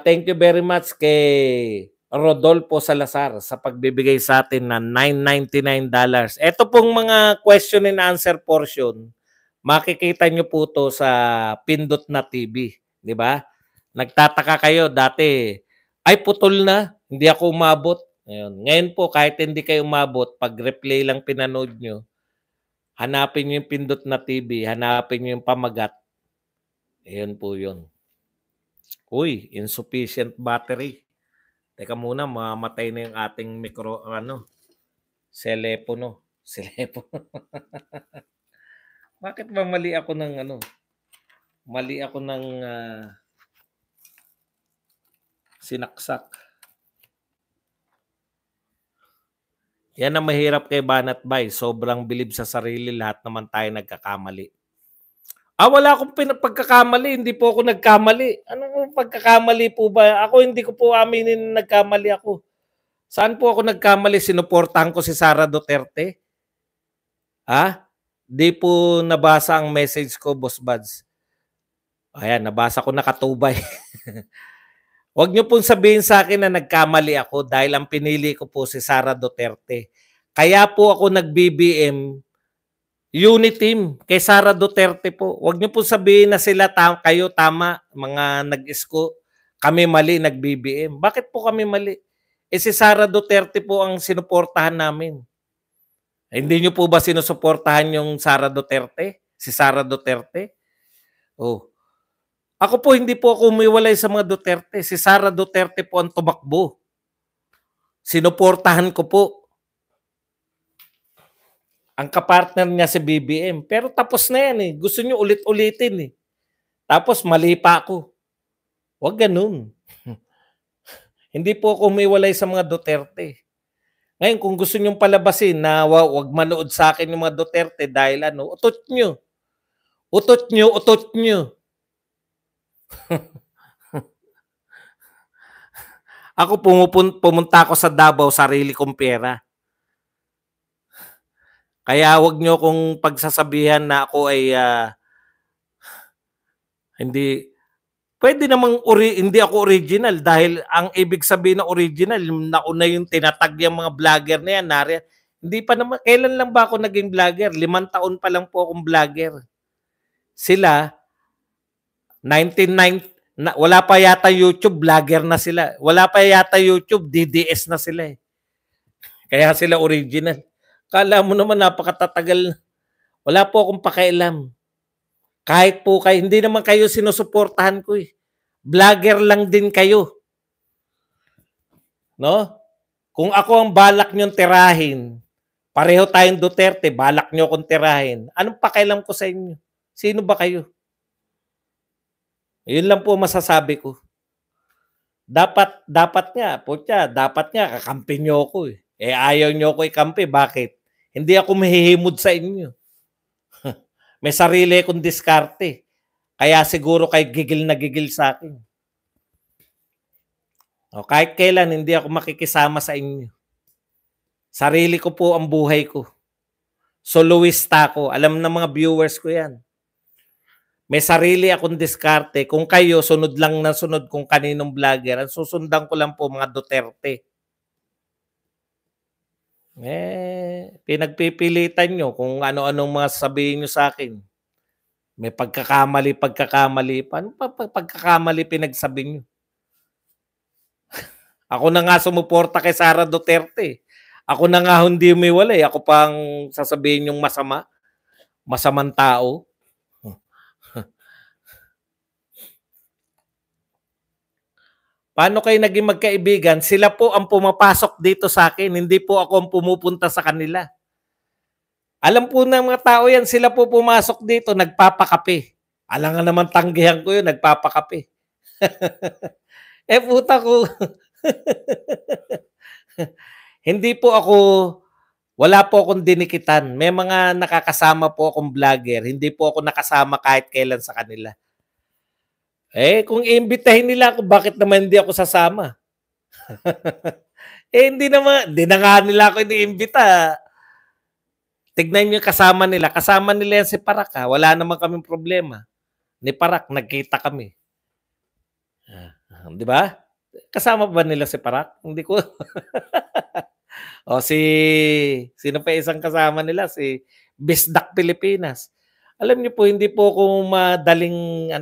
Thank you very much kay Rodolfo Salazar sa pagbibigay sa atin ng $999. Ito pong mga question and answer portion, makikita niyo po 'to sa Pindot na TV, 'di ba? Nagtataka kayo dati, "Ay putol na, hindi ako umabot." Ngayon. Ngayon po kahit hindi kayo umabot, 'pag replay lang pinanood niyo, hanapin niyo yung Pindot na TV, hanapin niyo yung pamagat, ayun po yun. Uy, insufficient battery. Teka muna, mamamatay na yung ating telepono. Telepono. Bakit ba mali ako ng mali ako ng sinaksak? Yan ang mahirap kay Banat Bay. Sobrang bilib sa sarili, lahat naman tayo nagkakamali. Wala akong pagkakamali, hindi po ako nagkamali. Anong pagkakamali po ba? Ako hindi ko po aminin na nagkamali ako. Saan po ako nagkamali? Sinuportahan ko si Sara Duterte? Di po nabasa ang message ko, Boss Buds. Ayan, nabasa ko nakatubay. Huwag niyo pong sabihin sa akin na nagkamali ako dahil ang pinili ko po si Sara Duterte. Kaya po ako nag-BBM unit team kay Sara Duterte po. Huwag niyo po sabihin na kayo tama, mga nag-isko. Kami mali, nag-BBM. Bakit po kami mali? Si Sara Duterte po ang sinuportahan namin. Hindi niyo po ba sinusuportahan yung Sara Duterte? Si Sara Duterte. Oh. Ako po, hindi po ako umiwalay sa mga Duterte. Si Sara Duterte po ang tumakbo. Sinuportahan ko po. Ang kapartner niya si BBM. Pero tapos na yan eh. Gusto niyo ulit-ulitin eh. Tapos mali pa ako. Huwag ganun. Hindi po ako umiwalay sa mga Duterte. Ngayon, kung gusto nyong palabasin na wag manood sa akin yung mga Duterte dahil ano, utot nyo. Utot nyo, utot nyo. Ako pumunta ako sa Davao, sarili kong pera. Kaya wag nyo kung pagsasabihan na ako ay hindi. Pwede namang hindi ako original dahil ang ibig sabihin ng original, nauna yung tinatag yung mga vlogger na yan. Hindi pa naman, kailan lang ba ako naging vlogger? 5 taon pa lang po akong vlogger. Sila, 1990, wala pa yata YouTube, vlogger na sila. Wala pa yata YouTube, DDS na sila eh. Kaya sila original. Kala mo naman napakatatagal. Wala po akong pakialam. Kahit po kayo, hindi naman kayo sinusuportahan ko eh. Vlogger lang din kayo. No? Kung ako ang balak nyong tirahin, pareho tayong Duterte, balak nyo akong tirahin, anong pakialam ko sa inyo? Sino ba kayo? Yun lang po masasabi ko. Dapat nga, kakampi nyo ako eh. Ayaw nyo ako ikampi, bakit? Hindi ako mahihimod sa inyo. May sarili akong diskarte. Kaya siguro kayo gigil na gigil sa akin. O, kahit kailan, hindi ako makikisama sa inyo. Sarili ko po ang buhay ko. Soloista ko. Alam ng mga viewers ko yan. May sarili akong diskarte. Kung kayo, sunod lang na sunod kung kaninong vlogger, ang susundan ko lang po mga Duterte. Pinagpipilitan nyo kung ano-anong mga sabihin nyo sa akin. May pagkakamali. Paano pagkakamali pinagsabi nyo? Ako na nga sumuporta kay Sara Duterte. Ako na nga hindi umiwalay. Ako pang sasabihin yung masama. Masamang tao. Paano kayo naging magkaibigan? Sila po ang pumapasok dito sa akin. Hindi po ako ang pumupunta sa kanila. Alam po ng mga tao yan, sila po pumasok dito, nagpapakape. Alam nga naman tanggihan ko yun, nagpapakape. Puta ko. Hindi po ako, wala po akong dinikitan. May mga nakakasama po akong vlogger. Hindi po ako nakasama kahit kailan sa kanila. Kung iimbitahin nila ako, bakit naman hindi ako sasama? Hindi na nga nila ako iniimbita. Tignan nyo kasama nila. Kasama nila yan si Parak ha. Wala naman kaming problema. Ni Parak, nagkita kami. Di ba? Kasama ba nila si Parak? Hindi ko. Sino pa isang kasama nila? Si Bisdak Pilipinas. Alam niyo po, hindi po ako madaling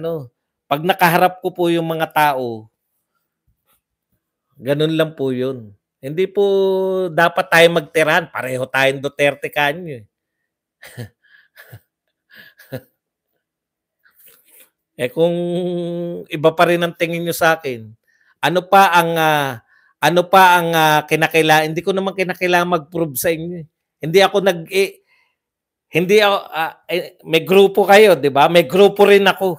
pag nakaharap ko po yung mga tao, ganun lang po yun. Hindi po dapat tayo magtirahan. Pareho tayong Duterte kanyo. Kung iba pa rin ang tingin nyo sa akin, ano pa ang kinakailangan? Hindi ko naman kinakailangan mag-prove sa inyo. Hindi ako may grupo kayo, di ba? May grupo rin ako.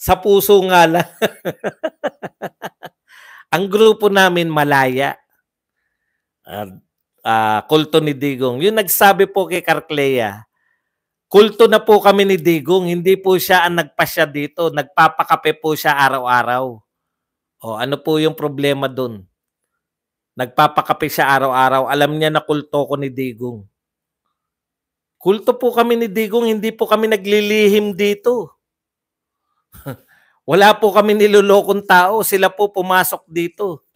Sa puso nga lang. Ang grupo namin malaya. Kulto ni Digong. Yung nagsabi po kay Carclea, kulto na po kami ni Digong. Hindi po siya ang nagpasya dito. Nagpapakape po siya araw-araw. Ano po yung problema dun? Nagpapakape siya araw-araw. Alam niya na kulto ko ni Digong. Kulto po kami ni Digong. Hindi po kami naglilihim dito. Wala po kami nilolokong tao. Sila po pumasok dito.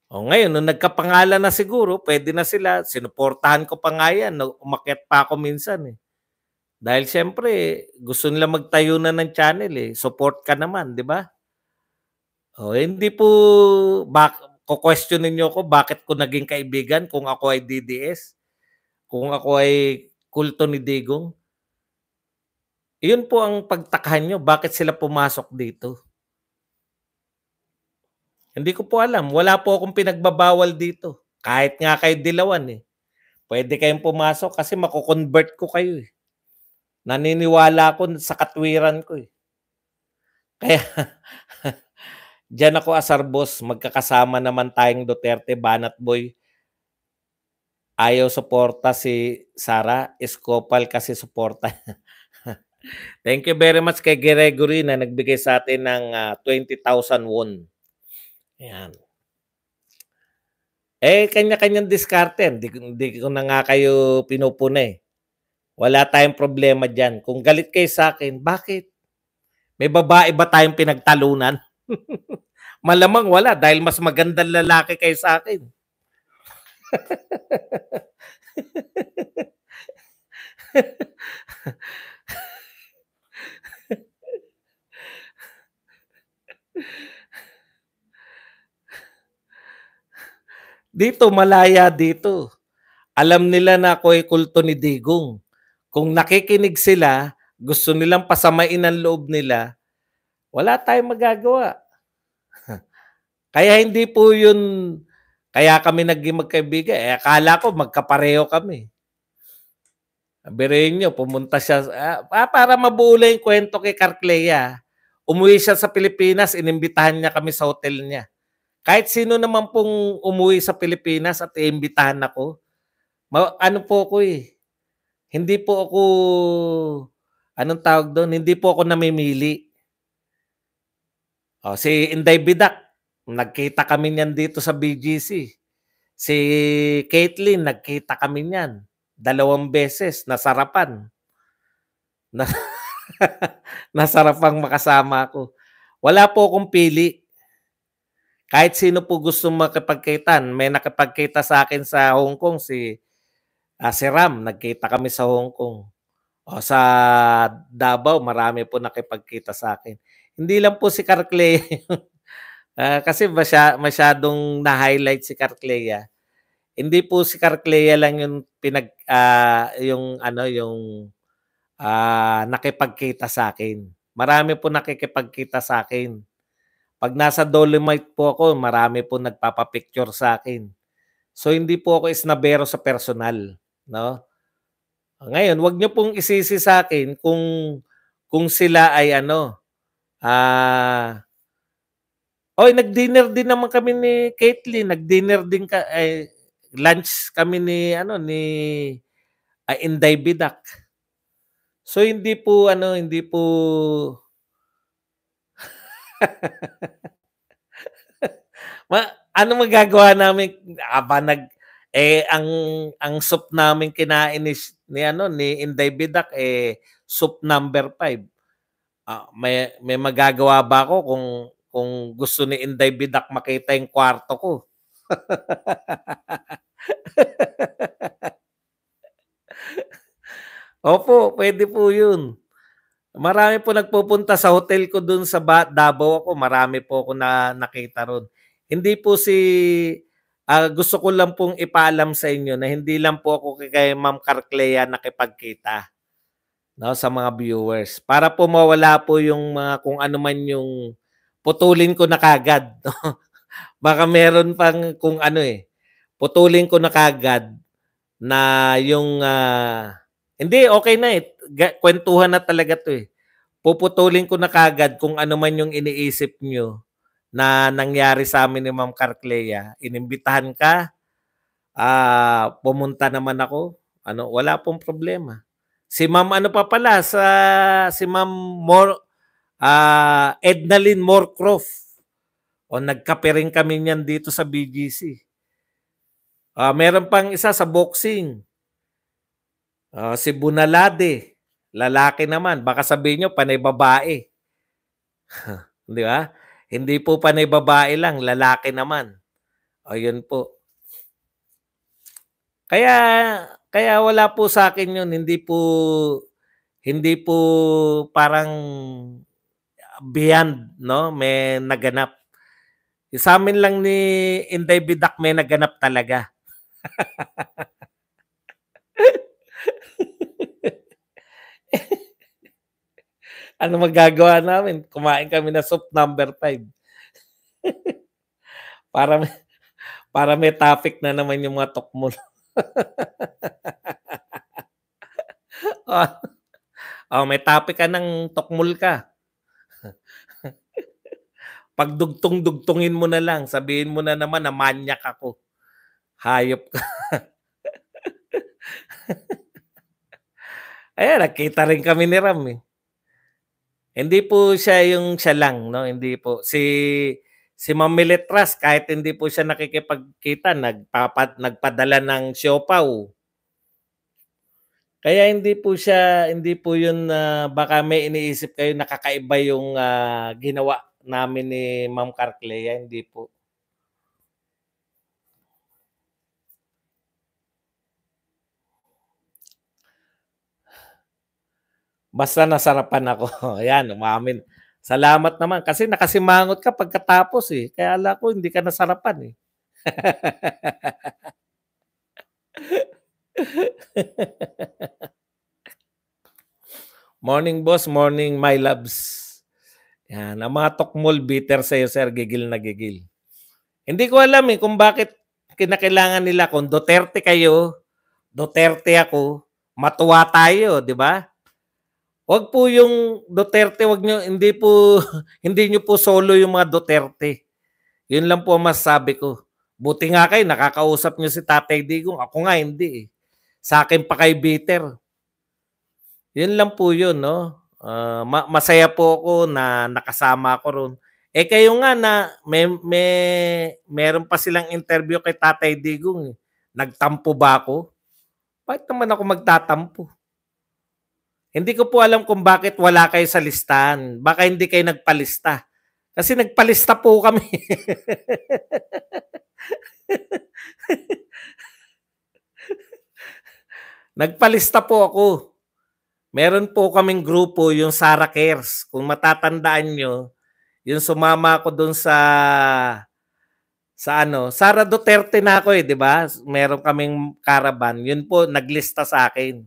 Ngayon, nung nagkapangalan na siguro, pwede na sila. Sinuportahan ko pa nga yan. Umakyat pa ako minsan eh. Dahil siyempre, gusto nila magtayo na ng channel eh. Support ka naman, di ba? Hindi po, kukwestiyonin niyo ako bakit ko naging kaibigan kung ako ay DDS. kung ako ay kulto ni Digong, iyon po ang pagtakhan niyo, bakit sila pumasok dito? Hindi ko po alam, wala po akong pinagbabawal dito. Kahit nga kayo dilawan, eh. Puwede kayong pumasok kasi mako-convert ko kayo, eh. Naniniwala ako sa katwiran ko, eh. Kaya diyan ako asar boss, magkakasama naman tayong Duterte, Banat Boy. Ayaw suporta si Sara, Escopal kasi suporta. Thank you very much kay Gregory na nagbigay sa atin ng 20,000 won. Ayan. Eh, kanya-kanyang diskarte. Hindi ko na nga kayo pinupuna eh. Wala tayong problema dyan. Kung galit kayo sa akin, bakit? May babae ba tayong pinagtalunan? Malamang wala dahil mas magandang lalaki kayo sa akin. Dito, malaya dito. Alam nila na ako ay kulto ni Digong. Kung nakikinig sila, gusto nilang pasamain ang loob nila, wala tayong magagawa. Kaya hindi po yun, kaya kami naging magkaibigan. Eh, akala ko magkapareho kami. Biruin nyo, pumunta siya, para mabuo lang yung kwento kay Carclea. Umuwi siya sa Pilipinas, inimbitahan niya kami sa hotel niya. Kahit sino naman pong umuwi sa Pilipinas at iimbitahan ako, ano po ako eh, hindi po ako, anong tawag doon, hindi po ako namimili. Si Inday Bidak, nagkita kami niyan dito sa BGC. Si Caitlyn, nagkita kami niyan 2 beses, nasarapan. Nasarapang makasama ako. Wala po akong pili. Kahit sino po gusto makipagkitan. May nakipagkita sa akin sa Hong Kong, si Ram, nagkita kami sa Hong Kong. Sa Davao, marami po nakipagkita sa akin. Hindi lang po si Carclea. Kasi masyadong na-highlight si Carclea. Hindi po si Carclea lang yung nakipagkita sa akin. Marami po nakikipagkita sa akin. Pag nasa Dolomite po ako, marami po nagpapapicture sa akin. So hindi po ako isnabero sa personal, no? Ngayon, wag niyo pong isisi sa akin kung sila ay nag-dinner din naman kami ni Caitlyn, nag-dinner din lunch kami ni Inday Bidak. So hindi po ano magagawa namin ang soup namin kinain ni Inday Bidak soup number 5. May magagawa ba ako kung gusto ni Inday Bidak makita yung kwarto ko? Opo, pwede po yun. Marami po nagpupunta sa hotel ko dun sa Davao ako. Marami po ako nakita ron. Hindi po gusto ko lang pong ipaalam sa inyo na hindi lang po ako kay Ma'am Carclea nakipagkita, no, sa mga viewers. Para po mawala po yung mga kung ano man yung putulin ko na kagad. Baka meron pang kung putulin ko na kagad na yung hindi, okay na eh. Kwentuhan na talaga to eh. Puputulin ko na kagad kung ano man yung iniisip nyo na nangyari sa amin ni Ma'am Carclea. Inimbitahan ka, pumunta naman ako. Wala pong problema. Si Ma'am si Ma'am Ednalyn Morcroft. Nagkape rin kami niyan dito sa BGC. Meron pang isa sa boxing. Si Bunalade, lalaki naman. Baka sabihin nyo, panay babae. Di ba? Hindi po panay babae lang, lalaki naman. Yun po. Kaya wala po sa akin yun. Hindi po parang beyond, no? May naganap. Sa amin lang ni Inday Bidak may naganap talaga. Ano magagawa namin, kumain kami ng soup number 5 para may para may topic na naman yung mga tokmol. Oh, oh, may topic ka ng tokmol ka. Pagdugtong-dugtungin mo na lang, sabihin mo na naman na manyak ako. Hayop ka. Ayan, nagkita rin kami ni Ram, eh. Hindi po siya yung siya lang, 'no, hindi po. Si Ma'am Meletras kahit hindi po siya nakikipagkita nagpadala ng siopaw. Kaya hindi po yun na baka may iniisip kayo na kakaiba yung, ginawa namin ni Ma'am Carclea, hindi po. Basta nasarapan ako, ayan umamin. Salamat naman kasi nakasimangot ka pagkatapos, eh, kaya akala ko hindi ka nasarapan, eh. Morning boss, morning my loves. Yan, ang mga tokmol bitter sa'yo sir, gigil na gigil. Hindi ko alam, eh, kung bakit kinakailangan nila kung Duterte kayo, Duterte ako, matuwa tayo, 'di ba? Wag po yung Duterte, wag niyo hindi po hindi niyo po solo yung mga Duterte. 'Yun lang po ang masasabi ko. Buti nga kayo nakakausap niyo si Tatay Digong, ako nga hindi, eh. Sa'kin pa kayo bitter. 'Yun lang po 'yun 'no. Masaya po ako na nakasama ako ro'n. Eh, kayo nga na meron pa silang interview kay Tatay Digong, eh. Nagtampo ba ako? Bakit naman ako magtatampo? Hindi ko po alam kung bakit wala kayo sa listahan. Baka hindi kayo nagpalista. Kasi nagpalista po kami. Nagpalista po ako. Meron po kaming grupo, yung Sara Cares. Kung matatandaan nyo, yung sumama ako dun sa ano, Sara Duterte na ako, eh, 'di ba? Meron kaming caravan. Yun po naglista sa akin.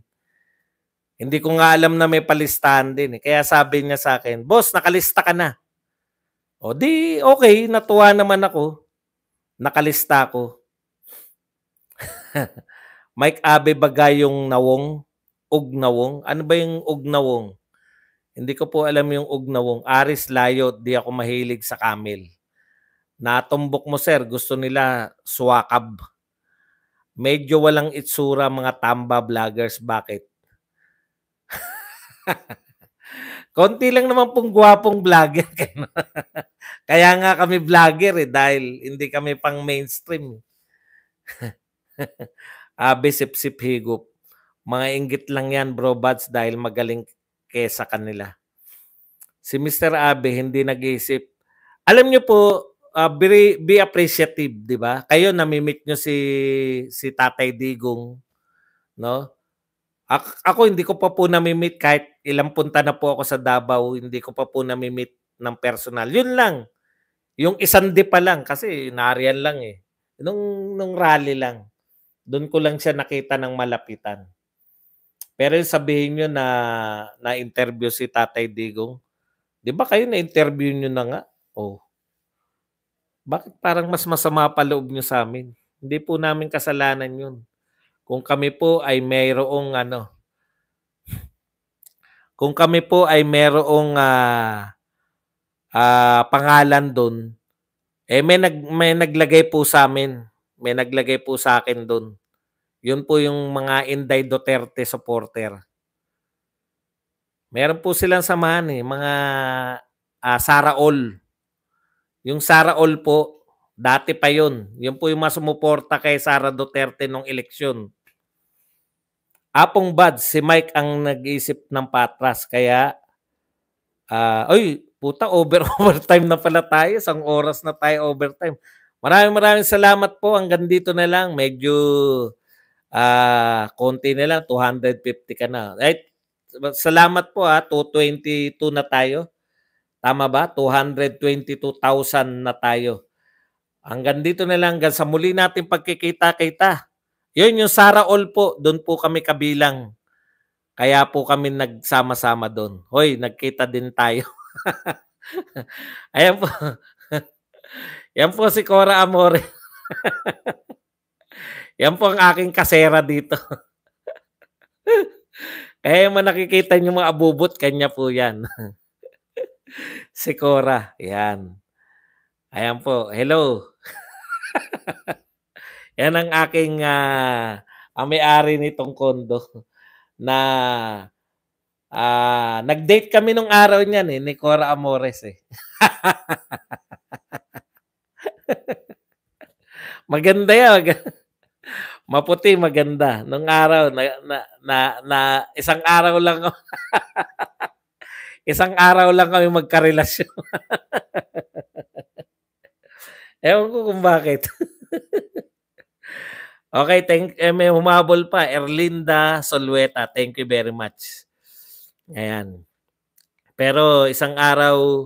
Hindi ko nga alam na may palistahan din, eh. Kaya sabi niya sa akin, "Boss, nakalista ka na." O di okay, natuwa naman ako. Nakalista ako. Mike Abe bagay yung nawong, ugnawong. Ano ba yung ugnawong? Hindi ko po alam yung ugnawong. Aris Layo, di ako mahilig sa camel. Natumbok mo sir, gusto nila swakab. Medyo walang itsura mga tamba vloggers, bakit? Konti lang naman pong gwapong vlogger. Kaya nga kami vlogger, eh, dahil hindi kami pang mainstream. Abe sip-sip higop. Mga inggit lang yan bro buds dahil magaling kesa kanila. Si Mr. Abe hindi nag-iisip. Alam niyo po, be appreciative, 'di ba? Kayo nami-meet niyo si Tatay Digong, no? Ako hindi ko pa po nami-meet kahit ilang punta na po ako sa Davao, hindi ko pa po nami-meet ng personal. 'Yun lang. Yung isang di pa lang kasi nariyan lang, eh. Nung rally lang. Do'n ko lang siya nakita ng malapitan. Pero yung sabihin niyo na na-interview si Tatay Digong, 'di ba kayo na-interview niyo na nga? Oh, bakit parang mas masama pa loob niyo sa'min? Hindi po namin kasalanan 'yun. Kung kami po ay mayroong ano, kung kami po ay mayroong, pangalan do'n, eh, may naglagay po sa'min, may naglagay po sa'kin do'n. 'Yun po yung mga Inday Duterte supporter. Meron po silang samahan, eh, mga, Sara All. Yung Sara All po, dati pa yun. Yun po yung mga sumuporta kay Sara Duterte nung eleksyon. Apong Buds, si Mike ang nag-isip ng patras. Kaya, oy, puta, overtime na pala tayo. Isang oras na tayo overtime. Maraming salamat po. Hanggang dito na lang. Medyo, konti na lang. 250 ka na. Right? Salamat po 222 na tayo. Tama ba? 222,000 na tayo. Hanggang dito na lang. Hanggang sa muli natin pagkikita-kita. Yun yung Sara All po. Doon po kami kabilang. Kaya po kami nagsama-sama do'n. Hoy, nagkita din tayo. Ayan po. Yan po si Cora Amore. Yan po ang aking kasera dito. Kaya yung nakikita niyo mga abubot, kanya po yan. Si Cora, yan. Ayan po, hello. Yan ang aking, ang may-ari nitong kondo na nag-date kami nung araw niyan ni Cora Amores eh. Maganda yan. Maputi, maganda. Nung araw na isang araw lang isang araw lang kami magkarelasyon. Ewan ko kung bakit. Okay, may humabol pa. Erlinda Solweta, thank you very much. Ayan. Pero isang araw,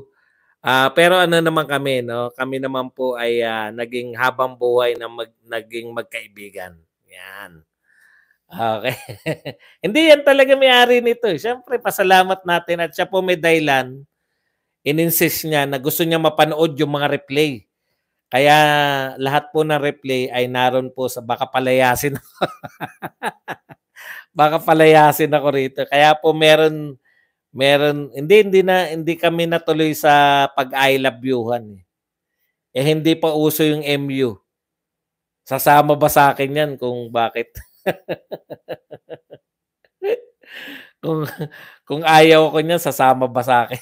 pero ano naman kami, no? Kami naman po ay naging habang buhay na naging magkaibigan. Yan. Okay. Hindi yan talaga may-ari nito. Siyempre, pasalamat natin at siya po may dahilan. In-insist niya na gusto niya mapanood yung mga replay. Kaya lahat po ng replay ay naroon po sa baka palayasin ako. Baka palayasin ako rito. Kaya po meron hindi kami natuloy sa pag-I love you-han. Hindi pa uso yung MU. Sasama ba sa akin yan kung bakit? kung ayaw ko niyan, sasama ba sa akin?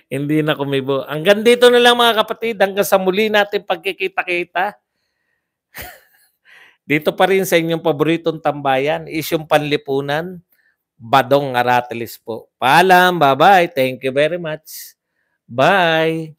Hindi na kumibo. Hanggang dito na lang mga kapatid. Hanggang sa muli natin pagkikita-kita. Dito pa rin sa inyong paboritong tambayan. Isyong panlipunan. Badong Aratelis po. Paalam. Bye-bye. Thank you very much. Bye.